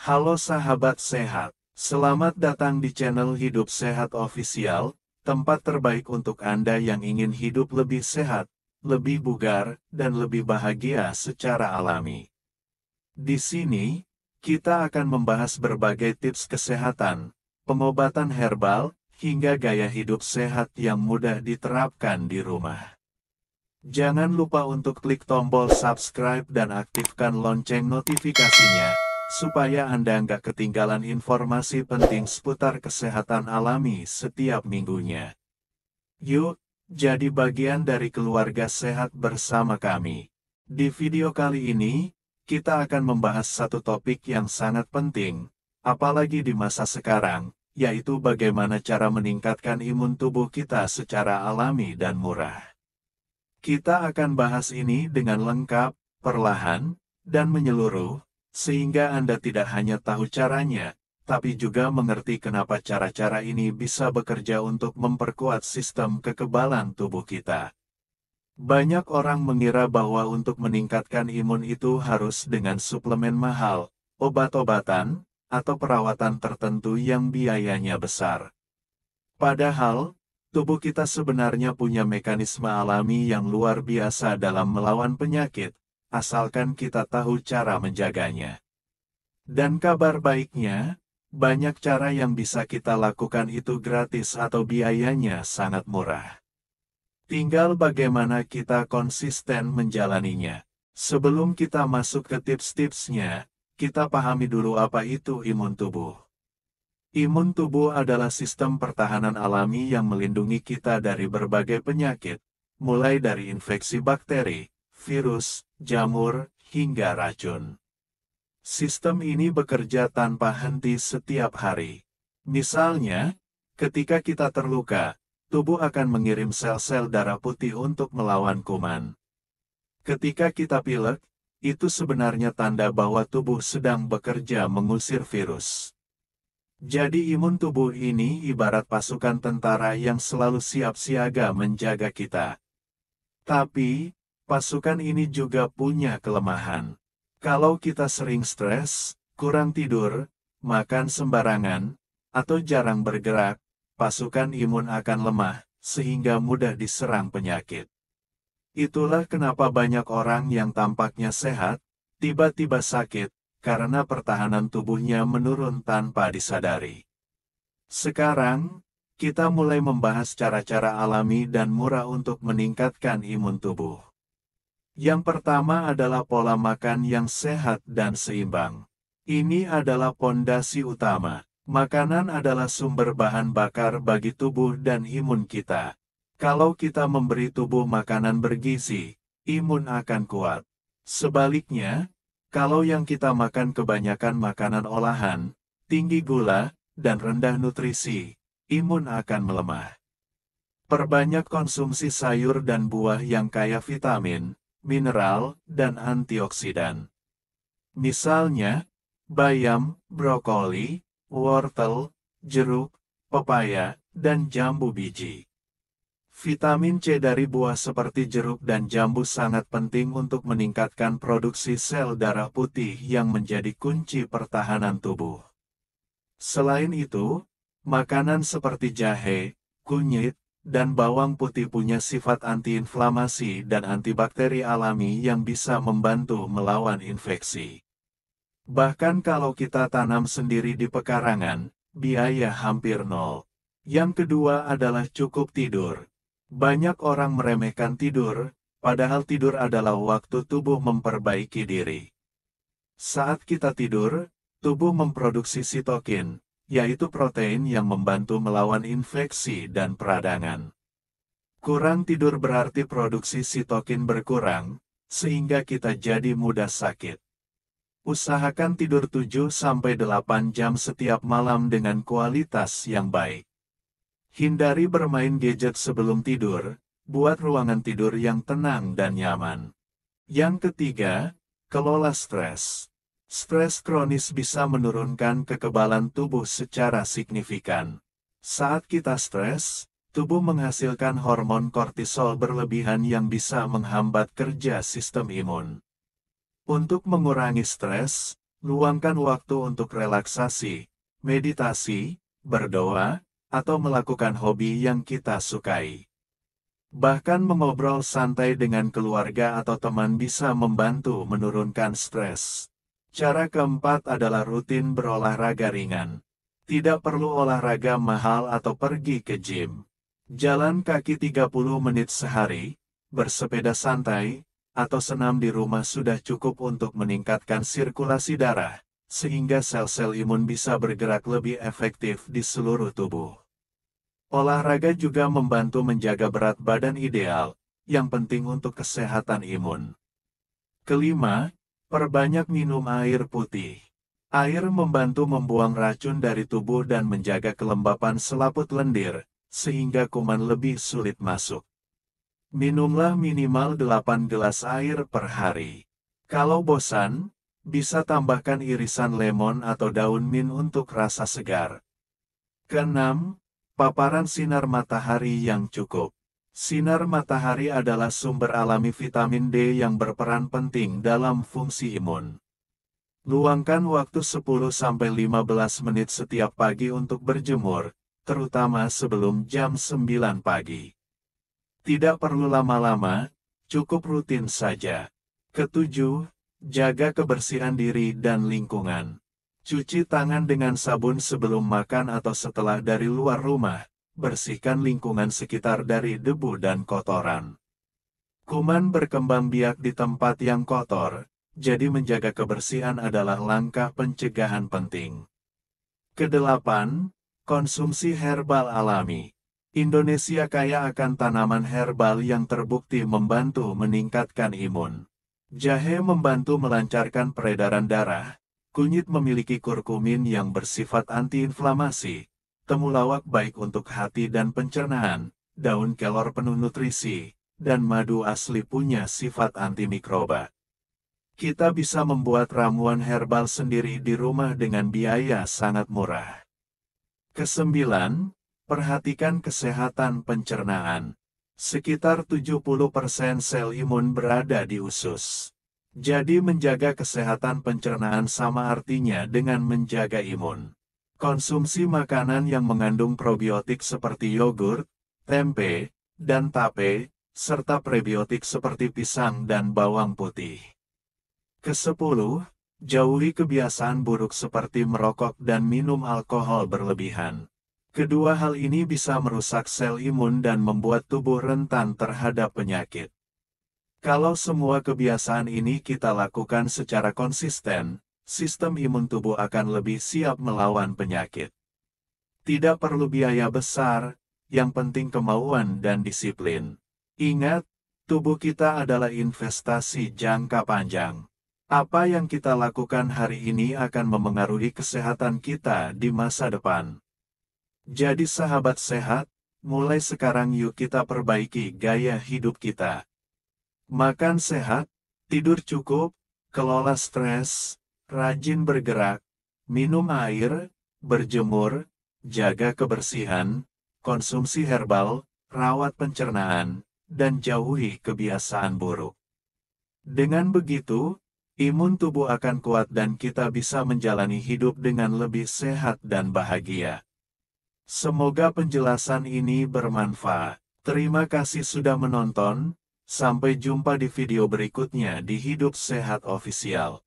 Halo sahabat sehat, selamat datang di channel Hidup Sehat Official, tempat terbaik untuk Anda yang ingin hidup lebih sehat, lebih bugar, dan lebih bahagia secara alami. Di sini, kita akan membahas berbagai tips kesehatan, pengobatan herbal, hingga gaya hidup sehat yang mudah diterapkan di rumah. Jangan lupa untuk klik tombol subscribe dan aktifkan lonceng notifikasinya, supaya Anda nggak ketinggalan informasi penting seputar kesehatan alami setiap minggunya. Yuk, jadi bagian dari keluarga sehat bersama kami. Di video kali ini, kita akan membahas satu topik yang sangat penting, apalagi di masa sekarang, yaitu bagaimana cara meningkatkan imun tubuh kita secara alami dan murah. Kita akan bahas ini dengan lengkap, perlahan, dan menyeluruh, sehingga Anda tidak hanya tahu caranya, tapi juga mengerti kenapa cara-cara ini bisa bekerja untuk memperkuat sistem kekebalan tubuh kita. Banyak orang mengira bahwa untuk meningkatkan imun itu harus dengan suplemen mahal, obat-obatan, atau perawatan tertentu yang biayanya besar. Padahal, tubuh kita sebenarnya punya mekanisme alami yang luar biasa dalam melawan penyakit, asalkan kita tahu cara menjaganya. Dan kabar baiknya, banyak cara yang bisa kita lakukan itu gratis atau biayanya sangat murah. Tinggal bagaimana kita konsisten menjalaninya. Sebelum kita masuk ke tips-tipsnya, kita pahami dulu apa itu imun tubuh. Imun tubuh adalah sistem pertahanan alami yang melindungi kita dari berbagai penyakit, mulai dari infeksi bakteri, virus, jamur, hingga racun. Sistem ini bekerja tanpa henti setiap hari. Misalnya, ketika kita terluka, tubuh akan mengirim sel-sel darah putih untuk melawan kuman. Ketika kita pilek, itu sebenarnya tanda bahwa tubuh sedang bekerja mengusir virus. Jadi imun tubuh ini ibarat pasukan tentara yang selalu siap siaga menjaga kita. Tapi, pasukan ini juga punya kelemahan. Kalau kita sering stres, kurang tidur, makan sembarangan, atau jarang bergerak, pasukan imun akan lemah, sehingga mudah diserang penyakit. Itulah kenapa banyak orang yang tampaknya sehat, tiba-tiba sakit, karena pertahanan tubuhnya menurun tanpa disadari. Sekarang, kita mulai membahas cara-cara alami dan murah untuk meningkatkan imun tubuh. Yang pertama adalah pola makan yang sehat dan seimbang. Ini adalah pondasi utama. Makanan adalah sumber bahan bakar bagi tubuh dan imun kita. Kalau kita memberi tubuh makanan bergizi, imun akan kuat. Sebaliknya, kalau yang kita makan kebanyakan makanan olahan, tinggi gula, dan rendah nutrisi, imun akan melemah. Perbanyak konsumsi sayur dan buah yang kaya vitamin, mineral, dan antioksidan. Misalnya, bayam, brokoli, wortel, jeruk, pepaya, dan jambu biji. Vitamin C dari buah seperti jeruk dan jambu sangat penting untuk meningkatkan produksi sel darah putih yang menjadi kunci pertahanan tubuh. Selain itu, makanan seperti jahe, kunyit, dan bawang putih punya sifat antiinflamasi dan antibakteri alami yang bisa membantu melawan infeksi. Bahkan kalau kita tanam sendiri di pekarangan, biaya hampir nol. Yang kedua adalah cukup tidur. Banyak orang meremehkan tidur, padahal tidur adalah waktu tubuh memperbaiki diri. Saat kita tidur, tubuh memproduksi sitokin, yaitu protein yang membantu melawan infeksi dan peradangan. Kurang tidur berarti produksi sitokin berkurang, sehingga kita jadi mudah sakit. Usahakan tidur 7-8 jam setiap malam dengan kualitas yang baik. Hindari bermain gadget sebelum tidur, buat ruangan tidur yang tenang dan nyaman. Yang ketiga, kelola stres. Stres kronis bisa menurunkan kekebalan tubuh secara signifikan. Saat kita stres, tubuh menghasilkan hormon kortisol berlebihan yang bisa menghambat kerja sistem imun. Untuk mengurangi stres, Luangkan waktu untuk relaksasi, meditasi, berdoa, atau melakukan hobi yang kita sukai. Bahkan mengobrol santai dengan keluarga atau teman bisa membantu menurunkan stres. Cara keempat adalah rutin berolahraga ringan. Tidak perlu olahraga mahal atau pergi ke gym. Jalan kaki 30 menit sehari, bersepeda santai, atau senam di rumah sudah cukup untuk meningkatkan sirkulasi darah, sehingga sel-sel imun bisa bergerak lebih efektif di seluruh tubuh. Olahraga juga membantu menjaga berat badan ideal, yang penting untuk kesehatan imun. Kelima, perbanyak minum air putih. Air membantu membuang racun dari tubuh dan menjaga kelembapan selaput lendir, sehingga kuman lebih sulit masuk. Minumlah minimal 8 gelas air per hari. Kalau bosan, bisa tambahkan irisan lemon atau daun mint untuk rasa segar. Keenam, paparan sinar matahari yang cukup. Sinar matahari adalah sumber alami vitamin D yang berperan penting dalam fungsi imun. Luangkan waktu 10-15 menit setiap pagi untuk berjemur, terutama sebelum jam 9 pagi. Tidak perlu lama-lama, cukup rutin saja. Ketujuh, jaga kebersihan diri dan lingkungan. Cuci tangan dengan sabun sebelum makan atau setelah dari luar rumah. Bersihkan lingkungan sekitar dari debu dan kotoran. Kuman berkembang biak di tempat yang kotor, jadi menjaga kebersihan adalah langkah pencegahan penting. Kedelapan, konsumsi herbal alami. Indonesia kaya akan tanaman herbal yang terbukti membantu meningkatkan imun. Jahe membantu melancarkan peredaran darah, kunyit memiliki kurkumin yang bersifat antiinflamasi, temulawak baik untuk hati dan pencernaan, daun kelor penuh nutrisi, dan madu asli punya sifat antimikroba. Kita bisa membuat ramuan herbal sendiri di rumah dengan biaya sangat murah. Kesembilan, perhatikan kesehatan pencernaan. Sekitar 70% sel imun berada di usus. Jadi menjaga kesehatan pencernaan sama artinya dengan menjaga imun. Konsumsi makanan yang mengandung probiotik seperti yogurt, tempe, dan tape, serta prebiotik seperti pisang dan bawang putih. Kesepuluh, jauhi kebiasaan buruk seperti merokok dan minum alkohol berlebihan. Kedua hal ini bisa merusak sel imun dan membuat tubuh rentan terhadap penyakit. Kalau semua kebiasaan ini kita lakukan secara konsisten, sistem imun tubuh akan lebih siap melawan penyakit. Tidak perlu biaya besar, yang penting kemauan dan disiplin. Ingat, tubuh kita adalah investasi jangka panjang. Apa yang kita lakukan hari ini akan memengaruhi kesehatan kita di masa depan. Jadi sahabat sehat, mulai sekarang yuk kita perbaiki gaya hidup kita. Makan sehat, tidur cukup, kelola stres, rajin bergerak, minum air, berjemur, jaga kebersihan, konsumsi herbal, rawat pencernaan, dan jauhi kebiasaan buruk. Dengan begitu, imun tubuh akan kuat dan kita bisa menjalani hidup dengan lebih sehat dan bahagia. Semoga penjelasan ini bermanfaat. Terima kasih sudah menonton. Sampai jumpa di video berikutnya di Hidup Sehat Official.